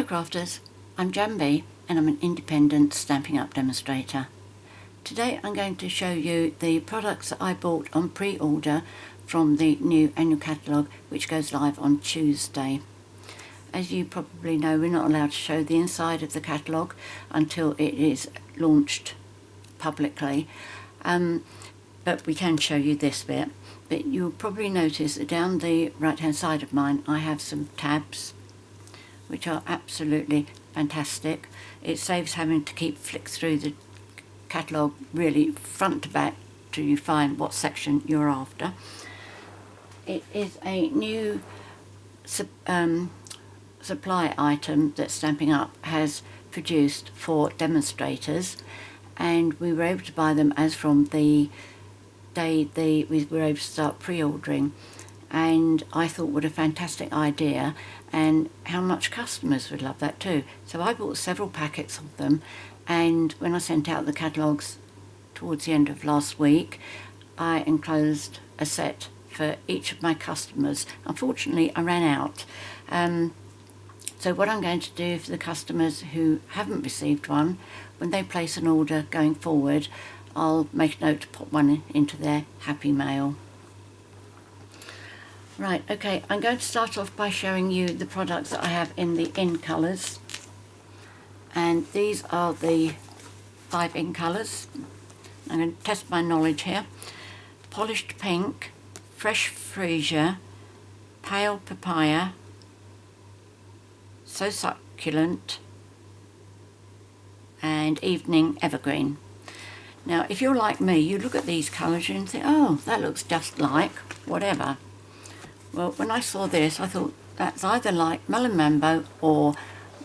Crafters, I'm JanB and I'm an independent Stampin' Up demonstrator. Today I'm going to show you the products that I bought on pre-order from the new annual catalogue, which goes live on Tuesday. As you probably know, we're not allowed to show the inside of the catalogue until it is launched publicly, but we can show you this bit. But you'll probably notice that down the right hand side of mine I have some tabs which are absolutely fantastic. It saves having to keep flick through the catalogue really front to back till you find what section you're after. It is a new supply item that Stampin' Up has produced for demonstrators, and we were able to buy them as from the day we were able to start pre-ordering. And I thought, what a fantastic idea, and how much customers would love that too. So I bought several packets of them, and when I sent out the catalogues towards the end of last week, I enclosed a set for each of my customers. Unfortunately, I ran out. So what I'm going to do for the customers who haven't received one, when they place an order going forward, I'll make a note to put one into their happy mail. Right, okay, I'm going to start off by showing you the products that I have in the in colours. And these are the 5 in colours. I'm going to test my knowledge here. Polished Pink, Fresh Freesia, Pale Papaya, So Succulent, and Evening Evergreen. Now, if you're like me, you look at these colours and think, oh, that looks just like whatever. Well, when I saw this, I thought that's either like Melon Mambo or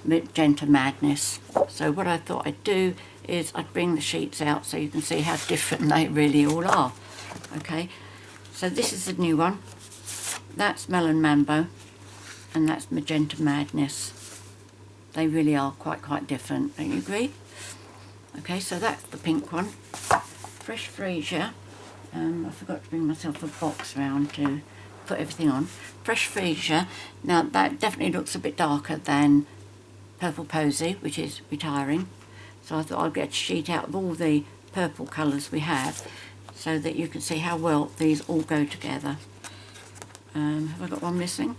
Magenta Madness. So what I thought I'd do is I'd bring the sheets out so you can see how different they really all are. Okay, so this is the new one. That's Melon Mambo, and that's Magenta Madness. They really are quite different. Don't you agree? Okay, so that's the pink one. Fresh Freesia. I forgot to bring myself a box round to put everything on. Fresh Freesia. Now that definitely looks a bit darker than Purple Posy, which is retiring. So I thought I'd get a sheet out of all the purple colours we have so that you can see how well these all go together. Have I got one missing?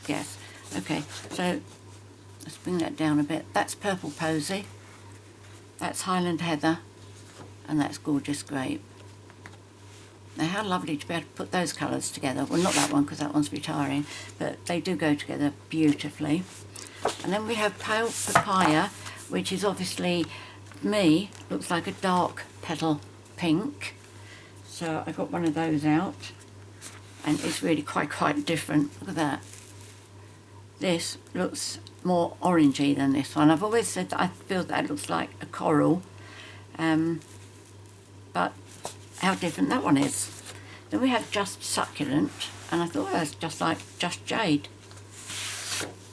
Yes. Okay, so let's bring that down a bit. That's Purple Posy. That's Highland Heather, and that's Gorgeous Grape. Now, how lovely to be able to put those colours together. Well, not that one because that one's retiring, but they do go together beautifully. And then we have Pale Papaya, which is obviously, me, looks like a dark petal pink. So I got one of those out, and it's really quite different. Look at that. This looks more orangey than this one. I've always said that I feel that looks like a coral, but how different that one is. Then we have Just Succulent, and I thought that's just like Just Jade.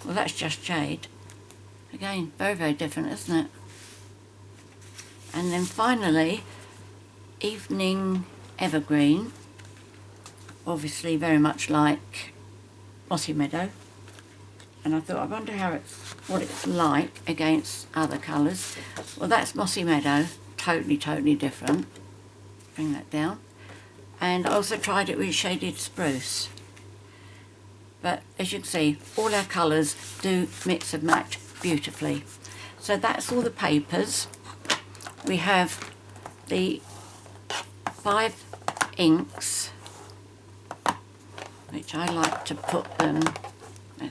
Well, that's Just Jade. Again, very different, isn't it? And then finally, Evening Evergreen, obviously very much like Mossy Meadow. And I thought, I wonder what it's like against other colours. Well, that's Mossy Meadow, totally different. Bring that down. And I also tried it with Shaded Spruce. But as you can see, all our colours do mix and match beautifully. So that's all the papers. We have the 5 inks, which I like to put them in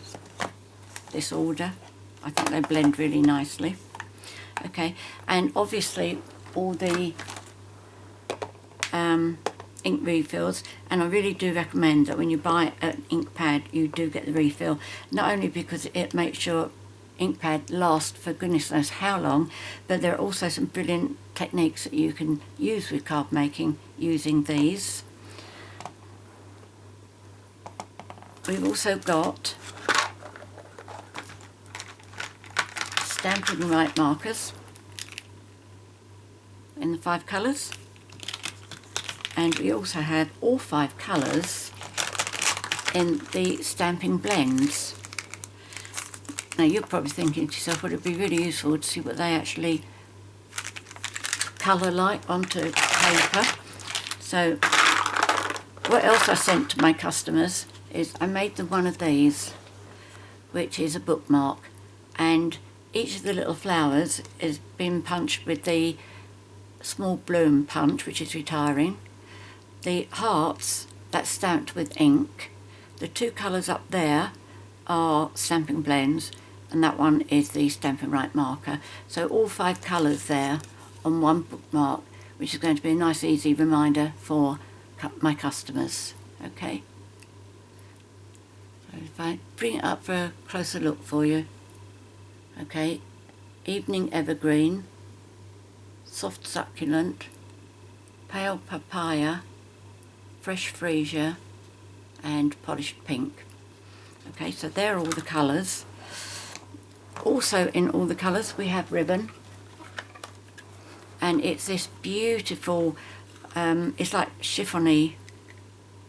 this order. I think they blend really nicely. Okay, and obviously all the ink refills, and I really do recommend that when you buy an ink pad you do get the refill, not only because it makes your ink pad last for goodness knows how long, but there are also some brilliant techniques that you can use with card making using these. We've also got Stampin' Right markers in the 5 colours, and we also have all 5 colours in the Stampin' blends. Now you're probably thinking to yourself, would it be really useful to see what they actually colour like onto paper? So what else I sent to my customers is I made them one of these, which is a bookmark, and each of the little flowers is been punched with the small bloom punch, which is retiring. The hearts, that's stamped with ink. The two colours up there are Stampin' blends, and that one is the Stampin' Right marker. So all 5 colours there on one bookmark, which is going to be a nice easy reminder for my customers. Okay, so if I bring it up for a closer look for you. Okay, Evening Evergreen, Soft Succulent, Pale Papaya, Fresh Freesia, and Polished Pink. Okay, so there are all the colours. Also in all the colours we have ribbon, and it's this beautiful, it's like chiffony,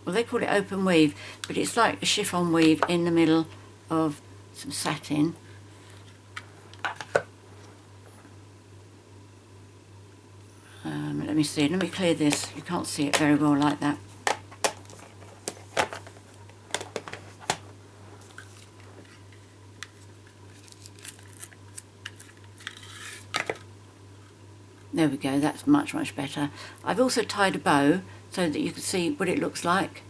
well they call it open weave, but it's like a chiffon weave in the middle of some satin. Let me see, let me clear this, you can't see it very well like that. There we go, that's much better. I've also tied a bow so that you can see what it looks like,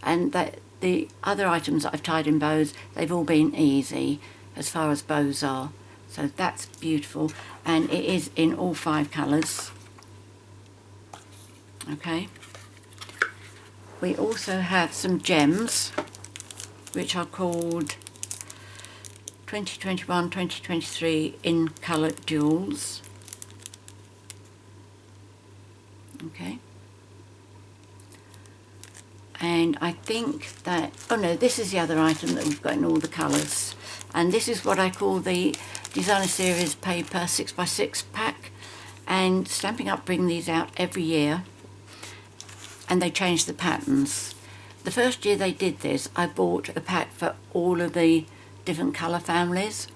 and that the other items that I've tied in bows, they've all been easy as far as bows are. So that's beautiful, and it is in all 5 colours. Okay. We also have some gems, which are called 2021-2023 in colour jewels. Okay, and I think that, oh no, this is the other item that we've got in all the colours, and this is what I call the Designer Series paper 6x6 pack, and Stampin' Up bring these out every year, and they change the patterns. The first year they did this, I bought a pack for all of the different colour families,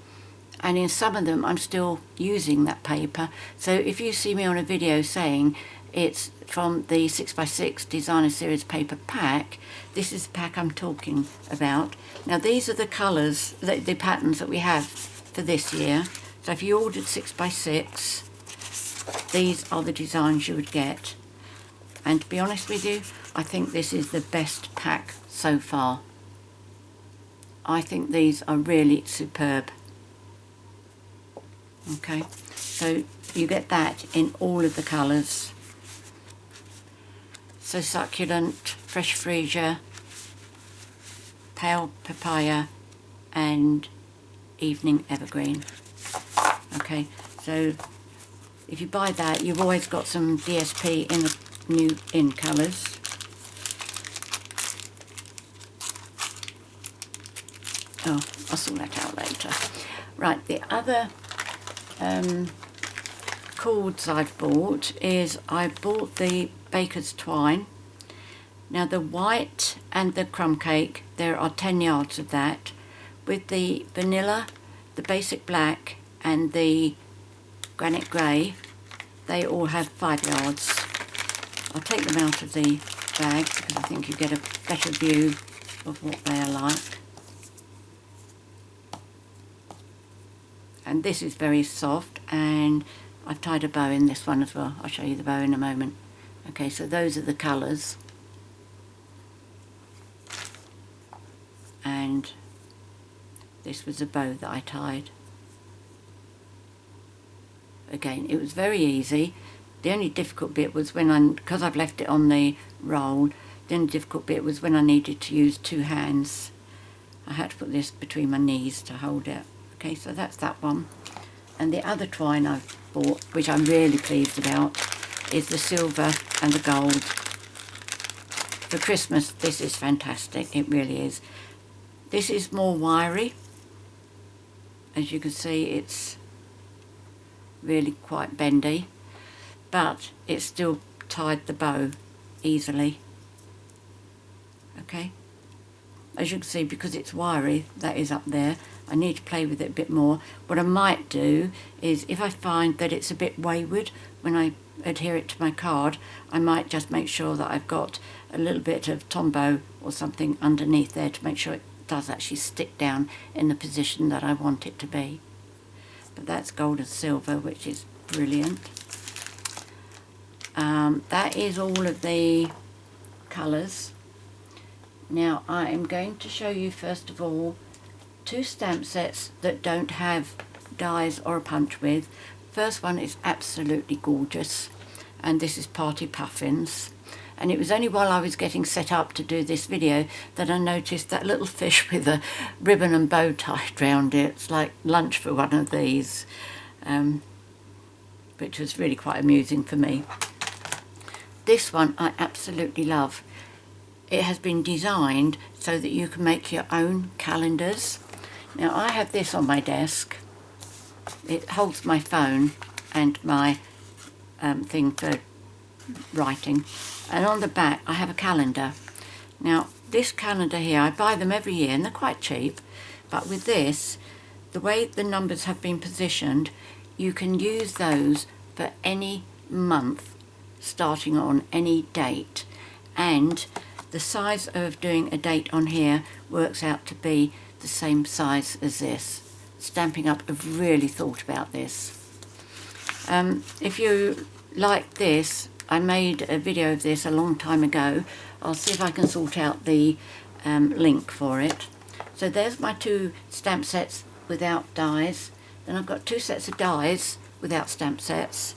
and in some of them I'm still using that paper. So if you see me on a video saying it's from the 6x6 Designer Series paper pack, this is the pack I'm talking about. Now these are the colours, the patterns that we have for this year. So if you ordered 6x6, these are the designs you would get. And to be honest with you, I think this is the best pack so far. I think these are really superb. Okay, so you get that in all of the colours. So Succulent, Fresh Freesia, Pale Papaya, and Evening Evergreen. Okay, so if you buy that, you've always got some DSP in the new in colours. Oh, I'll sort that out later. Right, the other cords I've bought is I bought the Baker's Twine. Now the white and the crumb cake, there are 10 yards of that. With the vanilla, the basic black and the granite grey, they all have 5 yards. I'll take them out of the bag because I think you get a better view of what they are like. And this is very soft, and I've tied a bow in this one as well. I'll show you the bow in a moment. Okay, so those are the colours. And this was a bow that I tied. Again, it was very easy. The only difficult bit was when because I've left it on the roll, the only difficult bit was when I needed to use 2 hands. I had to put this between my knees to hold it. Okay, so that's that one. And the other twine I've bought, which I'm really pleased about, is the silver and the gold. For Christmas, this is fantastic, it really is. This is more wiry. As you can see, it's really quite bendy, but it still tied the bow easily. Okay, as you can see, because it's wiry, that is up there, I need to play with it a bit more. What I might do is, if I find that it's a bit wayward when I adhere it to my card, I might just make sure that I've got a little bit of Tombow or something underneath there to make sure it does actually stick down in the position that I want it to be. But that's gold and silver, which is brilliant. That is all of the colours. Now I am going to show you first of all 2 stamp sets that don't have dies or a punch with. First one is absolutely gorgeous, and this is Party Puffins. And it was only while I was getting set up to do this video that I noticed that little fish with a ribbon and bow tied round it. It's like lunch for one of these, which was really quite amusing for me. This one I absolutely love. It has been designed so that you can make your own calendars. Now I have this on my desk. It holds my phone and my thing for writing, and on the back I have a calendar. Now this calendar here, I buy them every year and they're quite cheap, but with this, the way the numbers have been positioned, you can use those for any month starting on any date, and the size of doing a date on here works out to be the same size as this. Stampin' Up have really thought about this. If you like this, I made a video of this a long time ago. I'll see if I can sort out the link for it. So there's my 2 stamp sets without dies. Then I've got 2 sets of dies without stamp sets,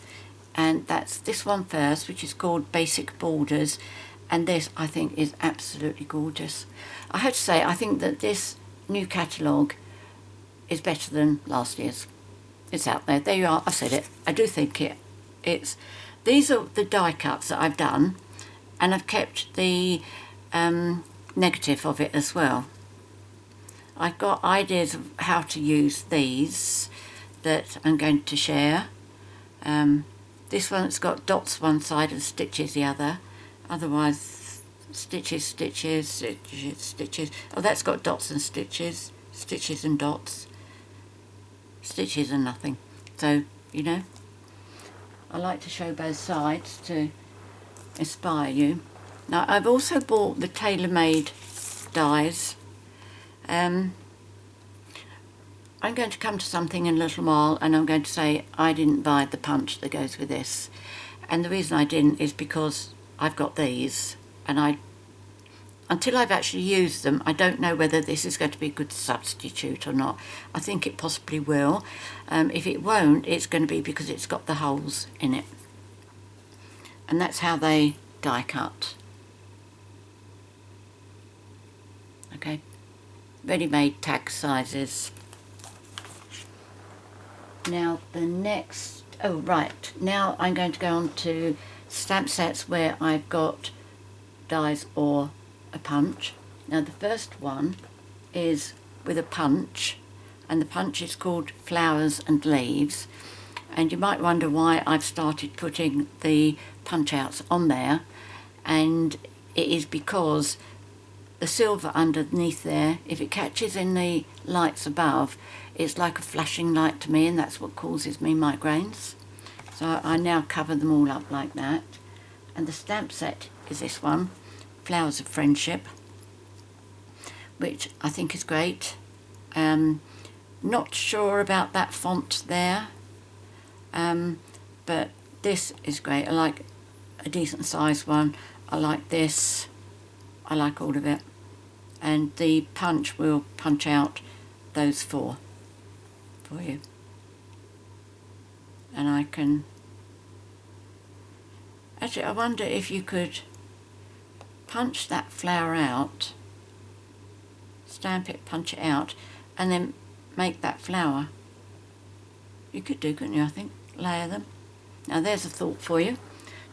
and that's this one first, which is called Basic Borders, and this I think is absolutely gorgeous. I have to say, I think that this new catalogue is better than last year's. It's out there. There you are. I said it. I do think it's. These are the die cuts that I've done, and I've kept the negative of it as well. I've got ideas of how to use these that I'm going to share. This one's got dots one side and stitches the other. Otherwise, stitches, stitches, stitches, stitches. Oh, that's got dots and stitches, stitches and dots, stitches and nothing. So, you know, I like to show both sides to inspire you. Now, I've also bought the tailor-made dies. I'm going to come to something in a little while, and I'm going to say I didn't buy the punch that goes with this. And the reason I didn't is because I've got these, and until I've actually used them, I don't know whether this is going to be a good substitute or not. I think it possibly will. If it won't, it's going to be because it's got the holes in it. And that's how they die cut. Okay, ready-made tag sizes. Now the next, oh right, now I'm going to go on to stamp sets where I've got dies or a punch. Now the first one is with a punch, and the punch is called Flowers and Leaves, and you might wonder why I've started putting the punch outs on there, and it is because the silver underneath there, if it catches in the lights above, it's like a flashing light to me, and that's what causes me migraines. So I now cover them all up like that. And the stamp set is this one, Flowers of Friendship, which I think is great. Not sure about that font there, but this is great. I like a decent sized one. I like this. I like all of it. And the punch will punch out those 4 for you. And I can... Actually, I wonder if you could punch that flower out, stamp it, punch it out, and then make that flower. You could do, couldn't you, I think? Layer them. Now there's a thought for you.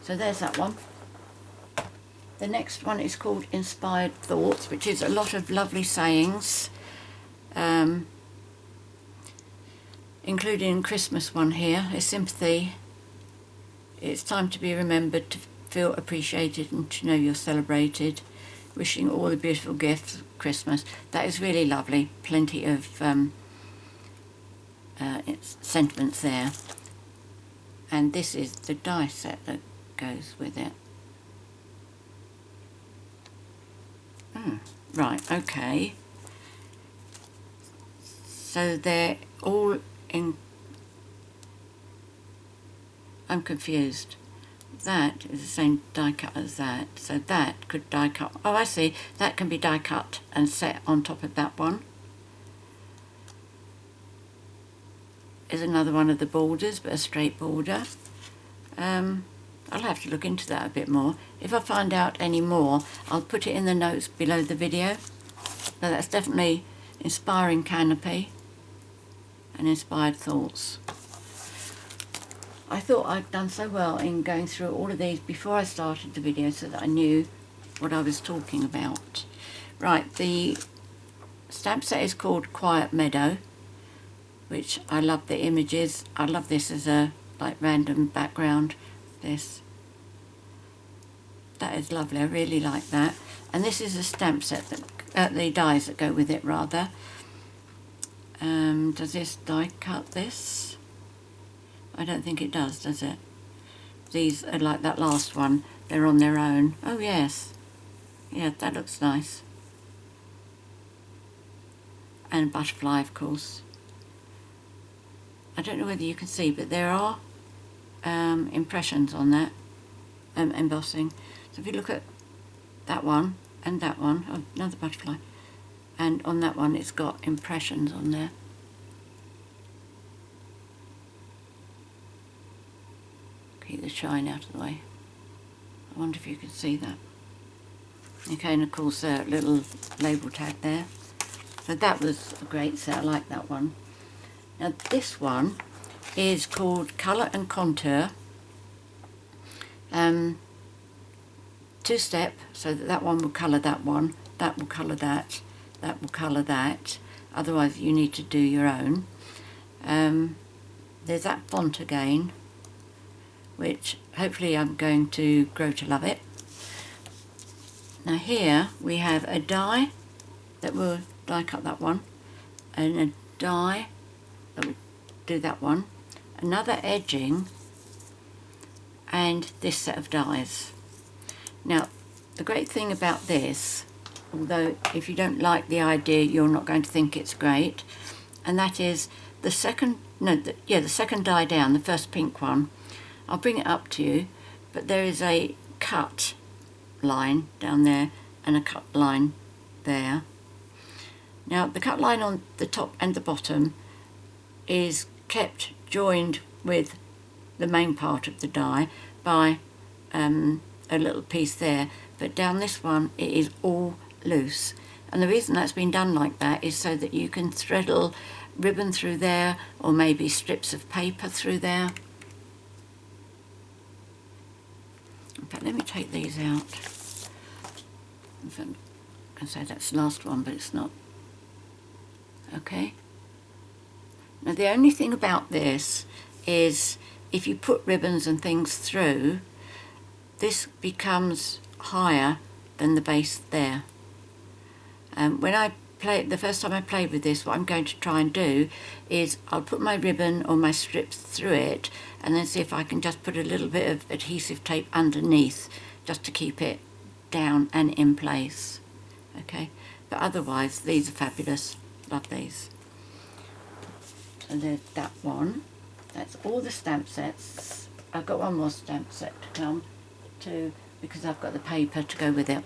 So there's that one. The next one is called Inspired Thoughts, which is a lot of lovely sayings, including a Christmas one here, a sympathy. It's time to be remembered, to feel appreciated and to know you're celebrated. Wishing all the beautiful gifts of Christmas. That is really lovely. Plenty of its sentiments there. And this is the die set that goes with it. Right, okay. So they're all in... I'm confused. That is the same die cut as that, so that could die cut. Oh, I see, that can be die cut and set on top of that one. Is another one of the borders, but a straight border. I'll have to look into that a bit more. If I find out any more, I'll put it in the notes below the video. But that's definitely Inspiring Canopy and Inspired Thoughts. I thought I'd done so well in going through all of these before I started the video so that I knew what I was talking about. Right, the stamp set is called Quiet Meadow, which I love the images. I love this as a like random background. That is lovely, I really like that. And this is a stamp set that, the dies that go with it rather. Does this die cut this? I don't think it does it? These are like that last one, they're on their own. Oh yes, yeah, that looks nice. And butterfly, of course. I don't know whether you can see, but there are impressions on that, embossing. So if you look at that one and that one, oh, another butterfly, and on that one it's got impressions on there. Keep the shine out of the way. I wonder if you can see that. Okay, and of course a little label tag there. So that was a great set, I like that one. Now this one is called Colour and Contour. Two-step, so that one will colour that one, that will colour that, that will colour that. Otherwise you need to do your own. There's that font again, which hopefully I'm going to grow to love it. Now here we have a die that will die cut that one, and a die that will do that one, another edging, and this set of dies. Now the great thing about this, although if you don't like the idea you're not going to think it's great, and that is the second, the second die down, the first pink one. I'll bring it up to you, but there is a cut line down there and a cut line there. Now the cut line on the top and the bottom is kept joined with the main part of the die by a little piece there, but down this one it is all loose, and the reason that's been done like that is so that you can threadle ribbon through there, or maybe strips of paper through there. In fact, let me take these out. In fact, I can say that's the last one, but it's not. Okay. Now the only thing about this is if you put ribbons and things through, this becomes higher than the base there. When I the first time I played with this, what I'm going to try and do is I'll put my ribbon or my strips through it and then see if I can just put a little bit of adhesive tape underneath just to keep it down and in place. Okay, but otherwise these are fabulous. Love these. So there's that one. That's all the stamp sets. I've got one more stamp set to come to because I've got the paper to go with it.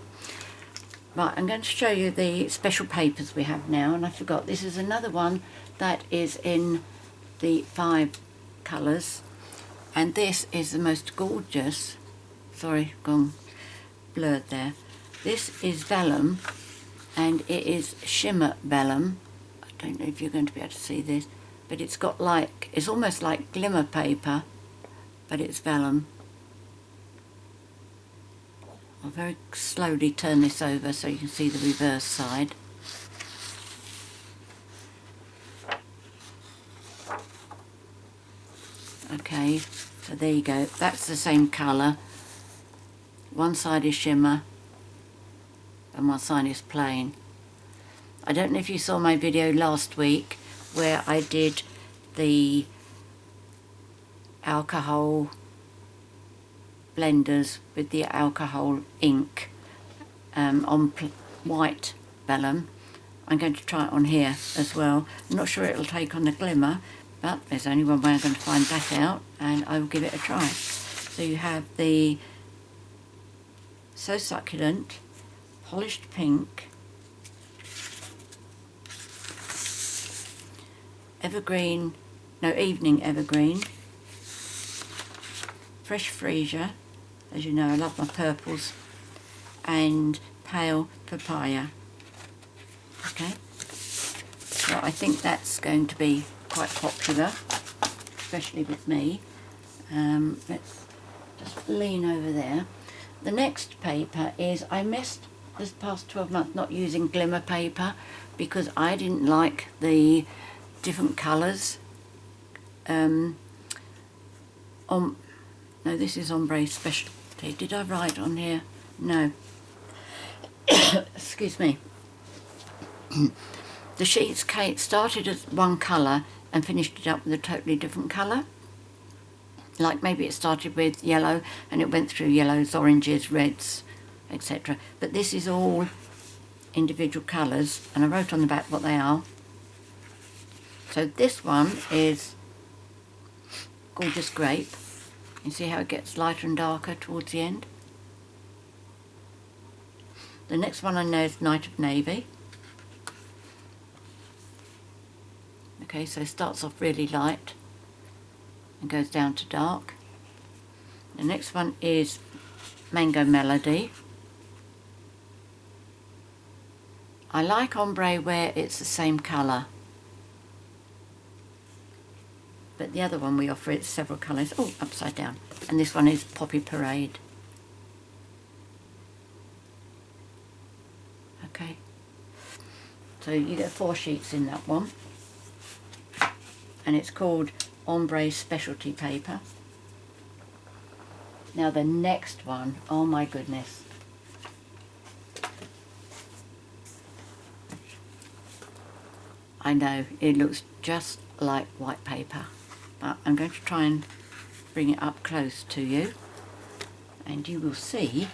Right, I'm going to show you the special papers we have now, and I forgot, this is another one that is in the 5 colours, and this is the most gorgeous, sorry, gone blurred there. This is vellum, and it is shimmer vellum. I don't know if you're going to be able to see this, but it's got like, it's almost like glimmer paper, but it's vellum. I'll very slowly turn this over so you can see the reverse side. Okay, so there you go. That's the same colour. One side is shimmer and one side is plain. I don't know if you saw my video last week where I did the alcohol blenders with the alcohol ink on white vellum. I'm going to try it on here as well. I'm not sure it'll take on the glimmer, but there's only one way I'm going to find that out, and I will give it a try. So you have the So Succulent, Polished Pink, Evergreen, no, Evening Evergreen, Fresh Freesia, as you know I love my purples, and Pale Papaya. Okay, so I think that's going to be quite popular, especially with me. Let's just lean over there. The next paper is, I missed this past 12 months not using glimmer paper because I didn't like the different colours. No, this is Ombre Specialty. Did I write on here? No. Excuse me. The sheets started as one colour and finished it up with a totally different colour. Like maybe it started with yellow and it went through yellows, oranges, reds, etc. But this is all individual colours, and I wrote on the back what they are. So this one is Gorgeous Grape. You see how it gets lighter and darker towards the end. The next one I know is Night of Navy. Okay, so it starts off really light and goes down to dark. The next one is Mango Melody. I like ombre where it's the same colour, but the other one we offer it's several colours. Oh, upside down. And this one is Poppy Parade. Okay, so you get 4 sheets in that one, and it's called Ombre Specialty Paper. Now the next one, oh my goodness. I know, it looks just like white paper, but I'm going to try and bring it up close to you, and you will see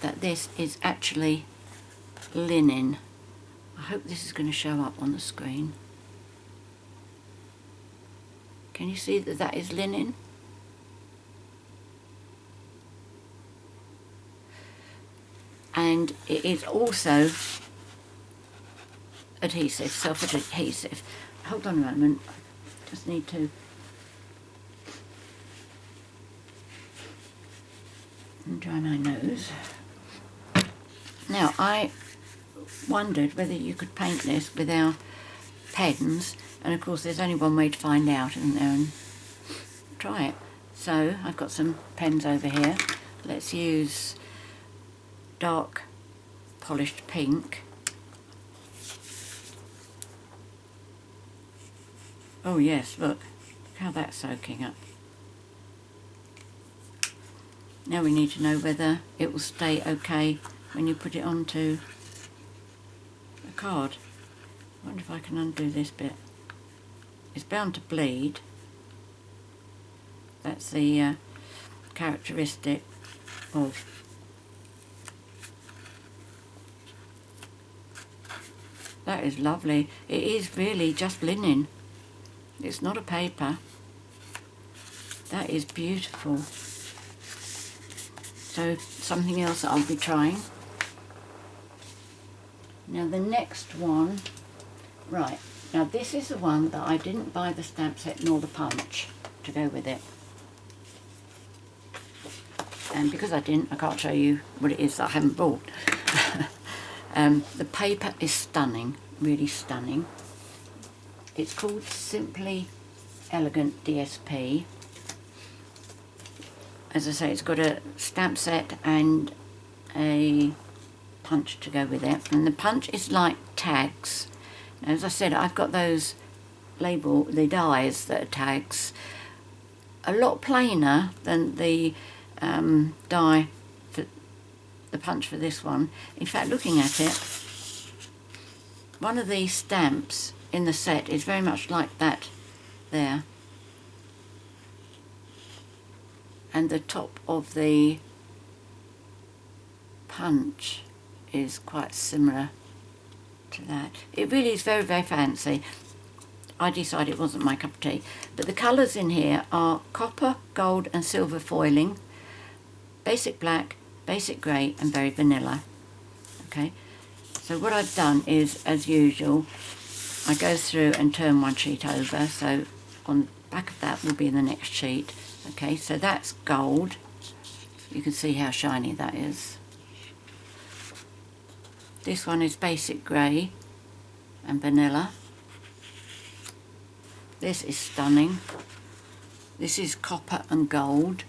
that this is actually linen. I hope this is going to show up on the screen. Can you see that that is linen? And it is also adhesive, self-adhesive. Hold on a moment, just need to dry my nose. Now I wondered whether you could paint this with our pens, and of course there's only one way to find out, isn't there, and try it. So I've got some pens over here. Let's use dark polished pink. Oh yes, look how that's soaking up. Now we need to know whether it will stay okay when you put it onto a card. I wonder if I can undo this bit. It's bound to bleed. That's the characteristic of that. Is lovely. It is really just linen. It's not a paper. That is beautiful. So something else that I'll be trying. Now the next one, right, now this is the one that I didn't buy the stamp set nor the punch to go with it. And because I didn't, I can't show you what it is that I haven't bought. The paper is stunning, really stunning. It's called Simply Elegant DSP. As I say, it's got a stamp set and a punch to go with it. And the punch is like tags. Now, as I said, I've got those the dies that are tags. A lot plainer than the die for the punch for this one. In fact, looking at it, one of these stamps in the set is very much like that there. And the top of the punch is quite similar to that. It really is very, very fancy. I decided it wasn't my cup of tea. But the colours in here are copper, gold and silver foiling, basic black, basic grey and berry vanilla. Okay, so what I've done is, as usual, I go through and turn one sheet over, so on the back of that will be the next sheet. Okay, so that's gold. You can see how shiny that is. This one is basic grey and vanilla. This is stunning. This is copper and gold.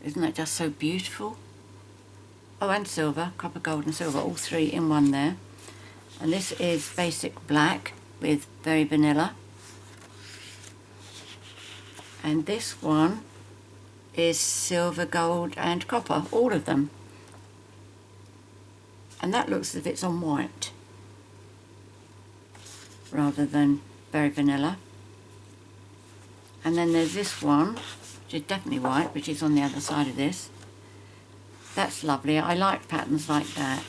Isn't that just so beautiful? Oh, and silver, copper, gold and silver, all three in one there. And this is basic black with berry vanilla. And this one is silver, gold and copper, all of them. And that looks as if it's on white rather than berry vanilla. And then there's this one, which is definitely white, which is on the other side of this. That's lovely. I like patterns like that.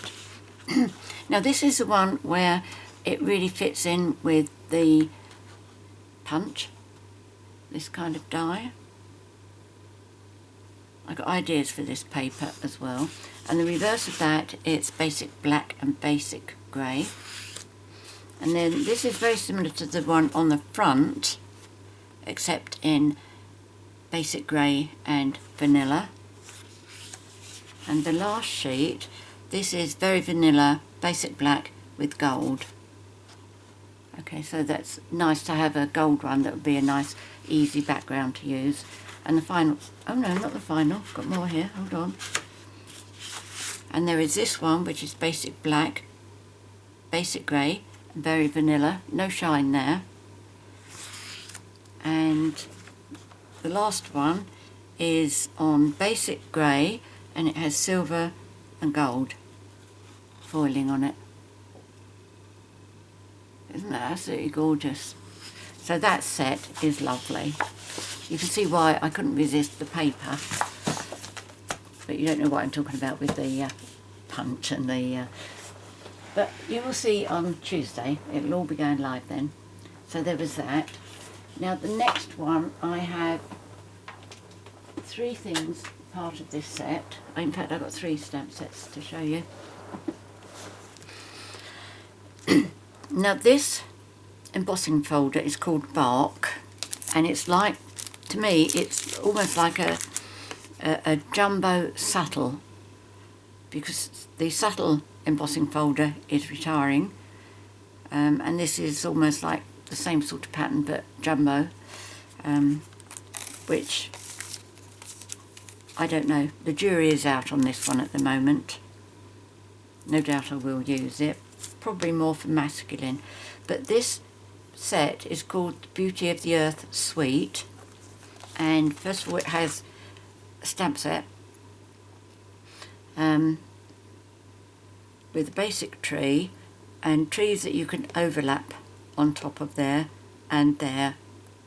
Now this is the one where it really fits in with the punch, this kind of die. I've got ideas for this paper as well. And the reverse of that, it's basic black and basic grey. And then this is very similar to the one on the front, except in basic grey and vanilla. And the last sheet, this is very vanilla, basic black with gold. Okay, so that's nice to have a gold one. That would be a nice, easy background to use. And the final, oh no, not the final, got more here, hold on. And there is this one, which is basic black, basic grey, and very vanilla, no shine there. And the last one is on basic grey, and it has silver and gold foiling on it. Isn't that absolutely gorgeous? So that set is lovely. You can see why I couldn't resist the paper, but you don't know what I'm talking about with the punch and the... But you will see on Tuesday, it'll all be going live then. So there was that. Now the next one, I have three things part of this set. In fact, I've got three stamp sets to show you. Now this embossing folder is called Bark, and it's like, to me, it's almost like a jumbo subtle, because the subtle embossing folder is retiring, and this is almost like the same sort of pattern but jumbo, which I don't know. The jury is out on this one at the moment. No doubt I will use it, probably more for masculine. But this set is called Beauty of the Earth Suite, and first of all it has a stamp set with a basic tree and trees that you can overlap on top of there and there.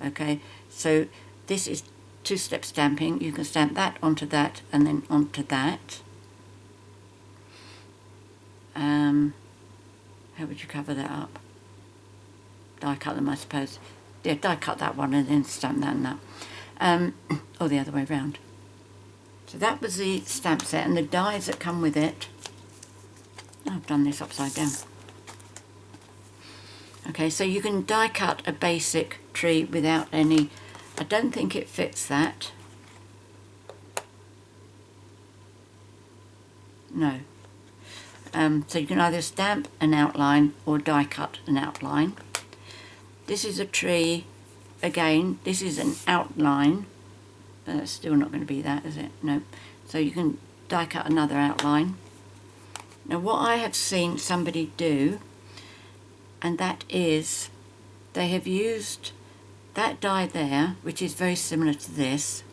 Okay, so this is two-step stamping. You can stamp that onto that and then onto that. How would you cover that up? Die cut them, I suppose. Yeah, die cut that one and then stamp that and that. Or the other way around. So that was the stamp set, and the dies that come with it. Oh, I've done this upside down. Okay, so you can die cut a basic tree without any... I don't think it fits that. No. So you can either stamp an outline or die cut an outline. This is a tree. Again, this is an outline. But that's still not going to be that, is it? No. So you can die cut another outline. Now what I have seen somebody do, and that is, they have used that die there, which is very similar to this,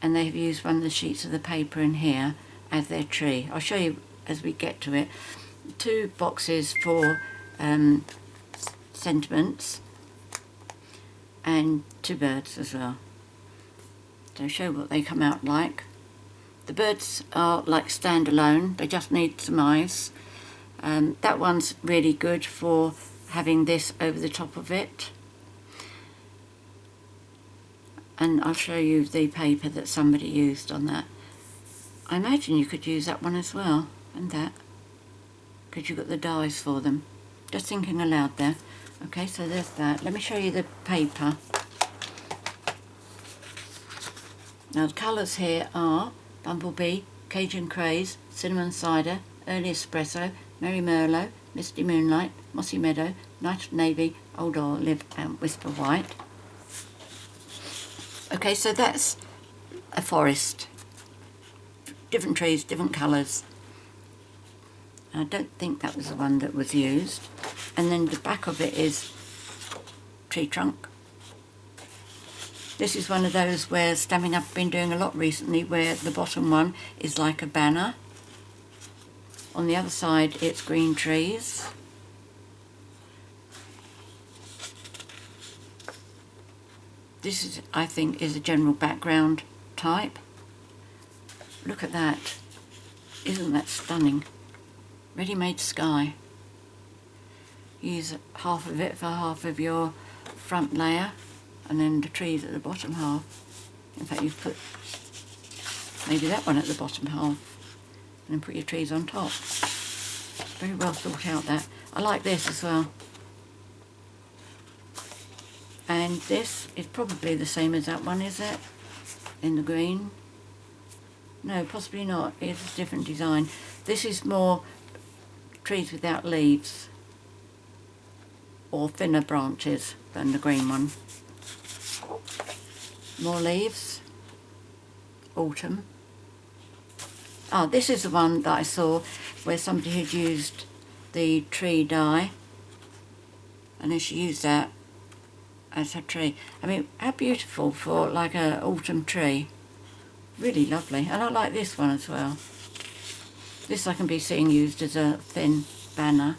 and they have used one of the sheets of the paper in here as their tree. I'll show you as we get to it. Two boxes for sentiments, and 2 birds as well. So show what they come out like. The birds are like standalone, they just need some eyes. That one's really good for having this over the top of it. And I'll show you the paper that somebody used on that. I imagine you could use that one as well, and that, because you've got the dies for them. Just thinking aloud there. Okay, so there's that. Let me show you the paper. Now the colours here are Bumblebee, Cajun Craze, Cinnamon Cider, Early Espresso, Merry Merlot, Misty Moonlight, Mossy Meadow, Night Navy, Old Olive and Whisper White. Okay, so that's a forest. Different trees, different colours. I don't think that was the one that was used. And then the back of it is tree trunk. This is one of those where Stampin' have been doing a lot recently, where the bottom one is like a banner. On the other side it's green trees. This is, I think, is a general background type. Look at that. Isn't that stunning? Ready-made sky. Use half of it for half of your front layer, and then the trees at the bottom half. In fact, you put maybe that one at the bottom half, and then put your trees on top. Very well thought out, that. I like this as well. And this is probably the same as that one, is it? In the green? No, possibly not. It's a different design. This is more trees without leaves, or thinner branches than the green one. More leaves. Autumn. Oh, this is the one that I saw where somebody had used the tree die, and then she used that as her tree. I mean, how beautiful for like an autumn tree. Really lovely. And I like this one as well. This I can be seeing used as a thin banner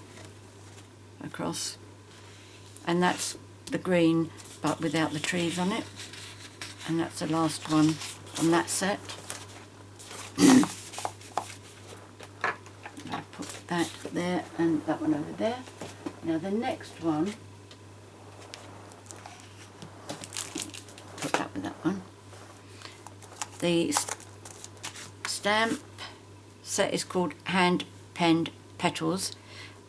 across. And that's the green but without the trees on it. And that's the last one on that set. I'll put that there and that one over there. Now the next one, put that with that one. The stamp set is called Hand Penned Petals,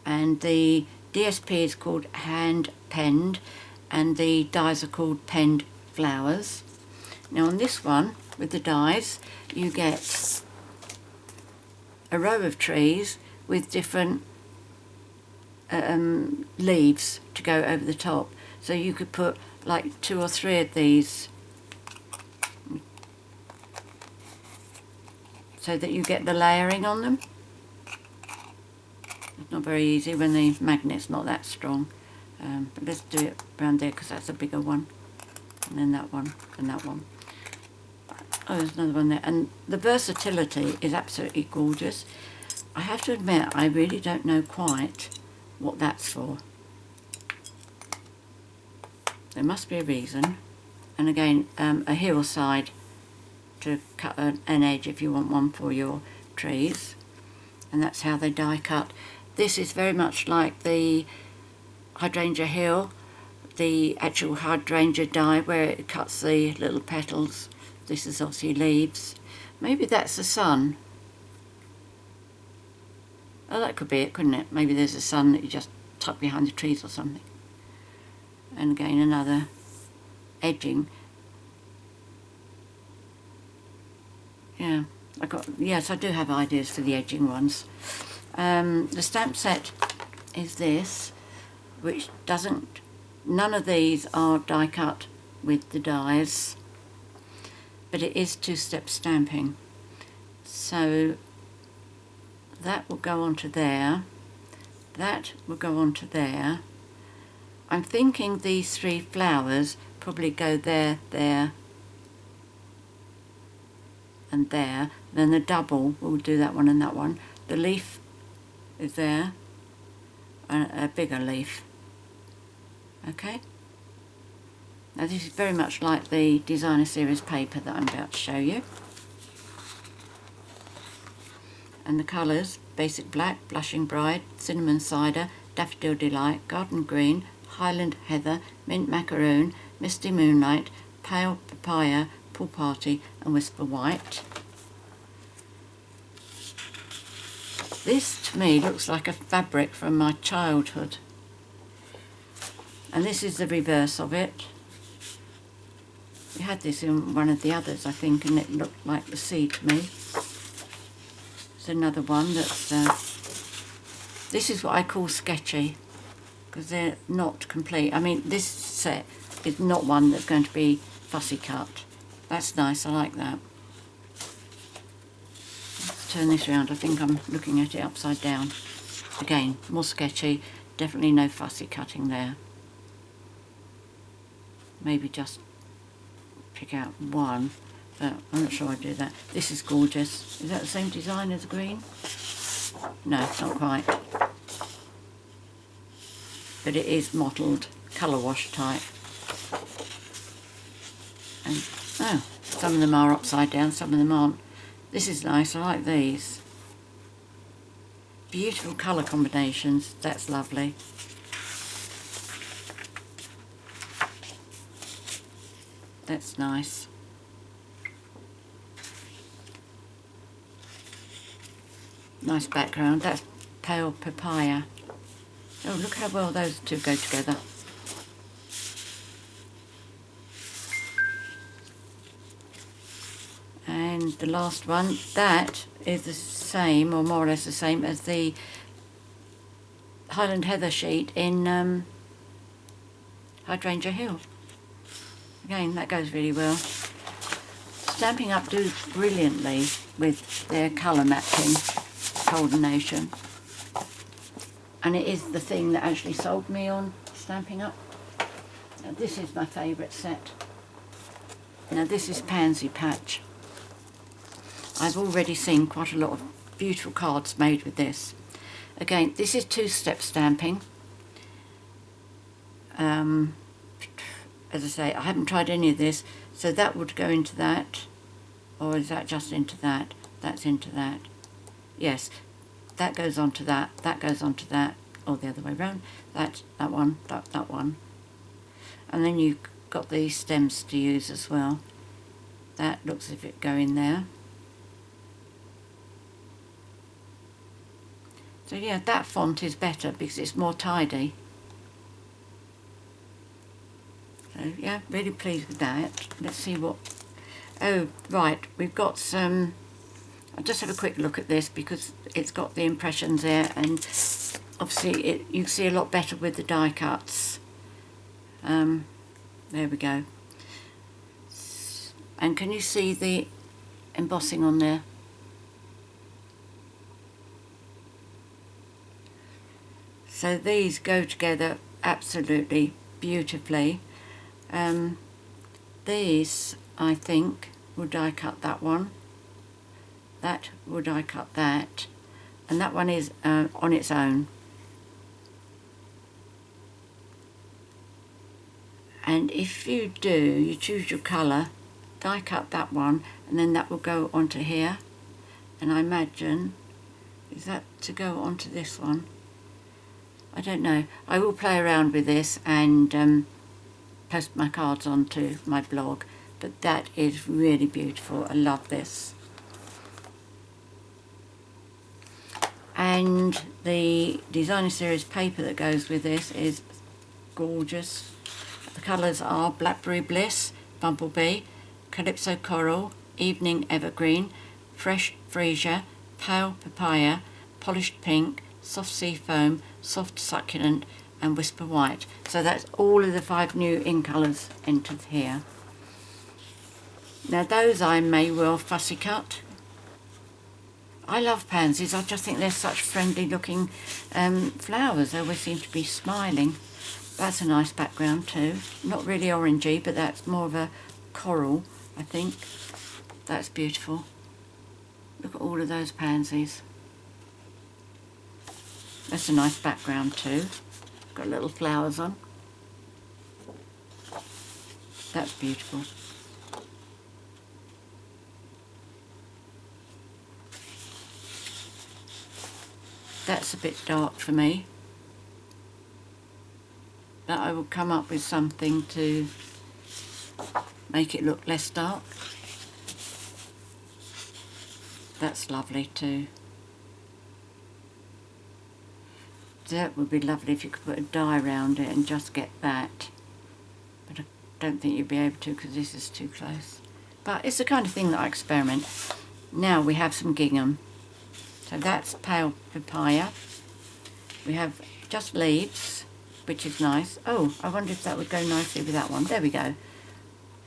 and the DSP is called Hand Penned, and the dies are called Penned Flowers. Now on this one, with the dies, you get a row of trees with different leaves to go over the top. So you could put like 2 or 3 of these, so that you get the layering on them. It's not very easy when the magnet's not that strong, but let's do it around there because that's a bigger one, and then that one and that one. Oh, there's another one there, and the versatility is absolutely gorgeous. I have to admit, I really don't know quite what that's for. There must be a reason. And again, a hillside to cut an edge if you want one for your trees, and that's how they die cut. This is very much like the hydrangea hill, the actual hydrangea die where it cuts the little petals. This is obviously leaves. Maybe that's the sun. Oh, that could be it, couldn't it? Maybe there's a sun that you just tuck behind the trees or something. And again, another edging. Yeah, yes, I do have ideas for the edging ones. The stamp set is this, which doesn't, none of these are die cut with the dies, but it is 2-step stamping. So that will go onto there, that will go onto there. I'm thinking these 3 flowers probably go there, there, and there. Then the double will do that one and that one. The leaf is there, and a bigger leaf. Okay, Now this is very much like the designer series paper that I'm about to show you. And the colours: Basic Black, Blushing Bride, Cinnamon Cider, Daffodil Delight, Garden Green, Highland Heather, Mint Macaroon, Misty Moonlight, Pale Papaya, Pool Party and Whisper White. This to me looks like a fabric from my childhood. And this is the reverse of it. We had this in one of the others, I think, and it looked like the sea to me. It's another one that's... this is what I call sketchy, because they're not complete. I mean, this set is not one that's going to be fussy cut. That's nice, I like that. Let's turn this around. I think I'm looking at it upside down. Again, more sketchy, definitely no fussy cutting there. Maybe just pick out one, but I'm not sure I'd do that. This is gorgeous. Is that the same design as green? No, not quite. But it is mottled, colour wash type. And oh, some of them are upside down, some of them aren't. This is nice, I like these. Beautiful colour combinations, that's lovely. That's nice. Nice background. That's Pale Papaya. Oh, look how well those two go together. And the last one, that is the same, or more or less the same, as the Highland Heather sheet in Hydrangea Hill. Again, that goes really well. Stampin' Up do brilliantly with their colour matching coordination. And it is the thing that actually sold me on Stampin' Up. Now, this is my favourite set. Now this is Pansy Patch. I've already seen quite a lot of beautiful cards made with this. Again, this is two-step stamping. As I say, I haven't tried any of this, so that would go into that, or is that just into that? That's into that. Yes, that goes onto that, that goes onto that, or the other way around. That one, that one. And then you've got these stems to use as well. That looks as if it go in there. So yeah, that font is better because it's more tidy. So yeah, really pleased with that. Let's see what... Oh, right, we've got some... I'll just have a quick look at this because it's got the impressions there, and obviously you can see a lot better with the die cuts. There we go. And can you see the embossing on there? So these go together absolutely beautifully. These, I think, will die cut that one. That will die cut that. And that one is on its own. And if you do, you choose your colour, die cut that one, and then that will go onto here. And I imagine, is that to go onto this one? I don't know. I will play around with this and post my cards onto my blog, but that is really beautiful. I love this. And the designer series paper that goes with this is gorgeous. The colours are Blackberry Bliss, Bumblebee, Calypso Coral, Evening Evergreen, Fresh Freesia, Pale Papaya, Polished Pink, Soft Sea Foam, Soft Succulent and Whisper White. So that's all of the 5 new in colours entered here. Now those I may well fussy cut. I love pansies. I just think they're such friendly looking flowers. They always seem to be smiling. That's a nice background too. Not really orangey, but that's more of a coral, I think. That's beautiful. Look at all of those pansies. That's a nice background too. Got little flowers on. That's beautiful. That's a bit dark for me, but I will come up with something to make it look less dark. That's lovely too. That would be lovely if you could put a die around it and just get that. But I don't think you'd be able to because this is too close. But it's the kind of thing that I experiment. Now we have some gingham. So that's pale papaya. We have just leaves, which is nice. Oh, I wonder if that would go nicely with that one. There we go.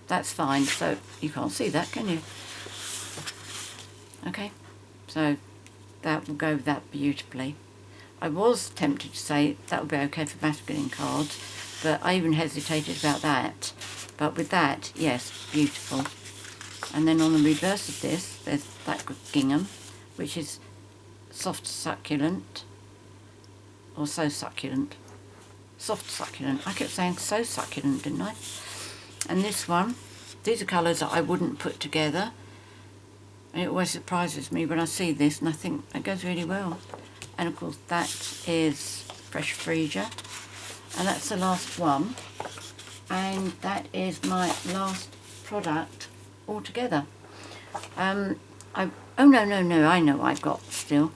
That's fine. So you can't see that, can you? Okay. So that will go with that beautifully. I was tempted to say that would be okay for masculine cards, but I even hesitated about that. But with that, yes, beautiful. And then on the reverse of this, there's that gingham, which is soft succulent, or so succulent. Soft succulent. I kept saying so succulent, didn't I? And this one, these are colours that I wouldn't put together. And it always surprises me when I see this, and I think it goes really well. And of course that is Fresh Freesia, and that's the last one, and that is my last product altogether. Oh no, I know I've got still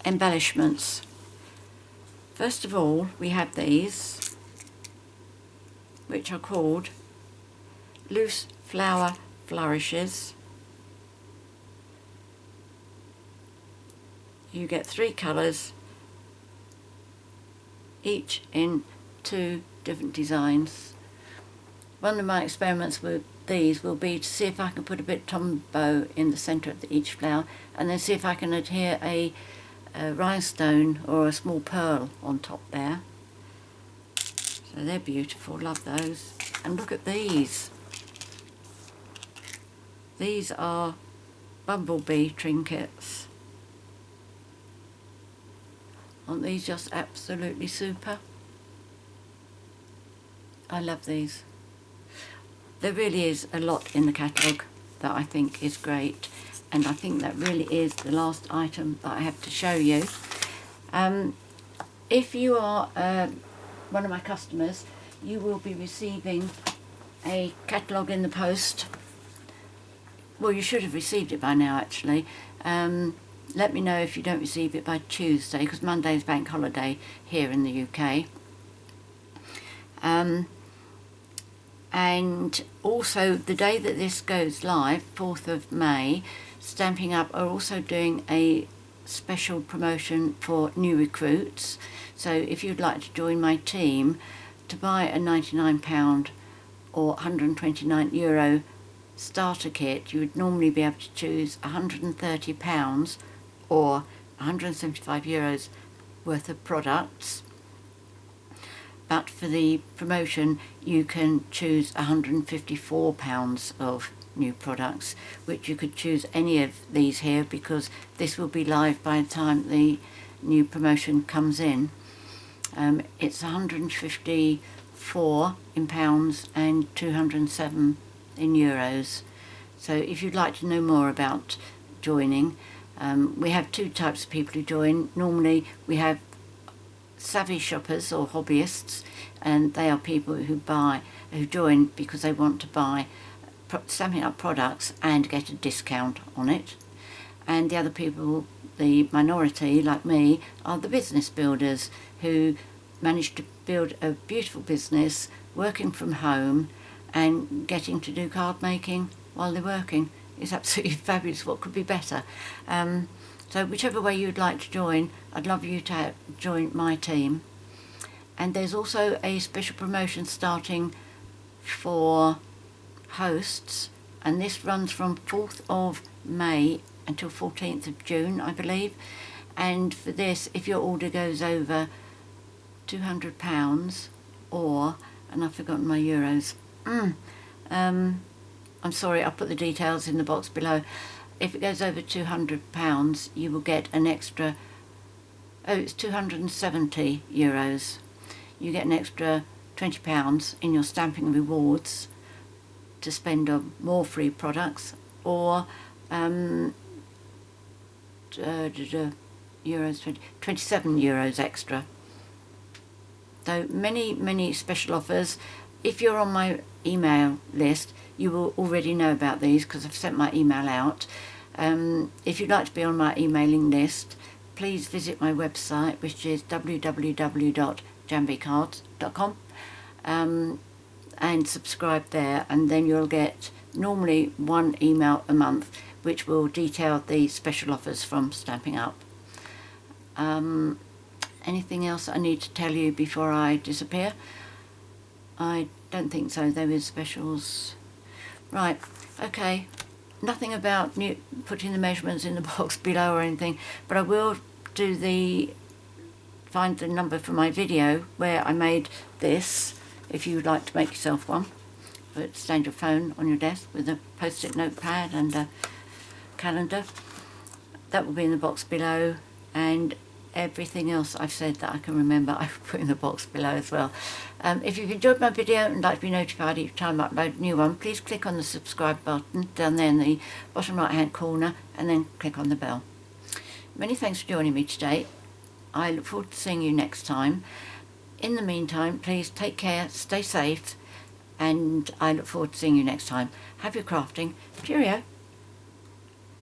embellishments. First of all, we have these, which are called Loose Flower Flourishes. You get 3 colours, each in 2 different designs. One of my experiments with these will be to see if I can put a bit of tombow in the centre of each flower, and then see if I can adhere a rhinestone or a small pearl on top there. So they're beautiful, love those. And look at these. These are bumblebee trinkets. Aren't these just absolutely super? I love these. There really is a lot in the catalogue that I think is great, and I think that really is the last item that I have to show you. If you are one of my customers, you will be receiving a catalogue in the post. Well, you should have received it by now, actually. Let me know if you don't receive it by Tuesday, because Monday is bank holiday here in the UK. And also, the day that this goes live, 4th of May, Stampin' Up are also doing a special promotion for new recruits. So if you'd like to join my team, to buy a £99 or €129 starter kit, you would normally be able to choose £130 or €175 worth of products. But for the promotion, you can choose £154 of new products, which you could choose any of these here, because this will be live by the time the new promotion comes in. It's 154 in pounds and 207 in euros. So if you'd like to know more about joining, we have 2 types of people who join. Normally we have savvy shoppers or hobbyists, and they are people who join because they want to buy Stampin' Up products and get a discount on it. And the other people, the minority like me, are the business builders who manage to build a beautiful business working from home and getting to do card making while they're working. It's absolutely fabulous. What could be better? So whichever way you'd like to join, I'd love you to join my team. And there's also a special promotion starting for hosts, and this runs from 4th of May until 14th of June, I believe. And for this, if your order goes over £200 or, and I've forgotten my euros, I'm sorry, I'll put the details in the box below. If it goes over £200, you will get an extra, it's €270. You get an extra £20 in your stamping rewards to spend on more free products, or euros, 27 euros extra. So many special offers. If you're on my email list, you will already know about these because I've sent my email out. If you'd like to be on my emailing list, please visit my website, which is www.janbcards.com, and subscribe there, and then you'll get normally one email a month which will detail the special offers from Stamping Up. Anything else I need to tell you before I disappear? I don't think so. There is specials. Right, okay. Nothing about putting the measurements in the box below or anything, but I will find the number for my video where I made this, if you would like to make yourself one. But stand your phone on your desk with a post-it notepad and a calendar. That will be in the box below, and everything else I've said that I can remember I've put in the box below as well. If you've enjoyed my video and like to be notified each time I upload a new one, please click on the subscribe button down there in the bottom right hand corner, and then click on the bell. Many thanks for joining me today. I look forward to seeing you next time. In the meantime, please take care, stay safe, and I look forward to seeing you next time. Happy crafting. Cheerio.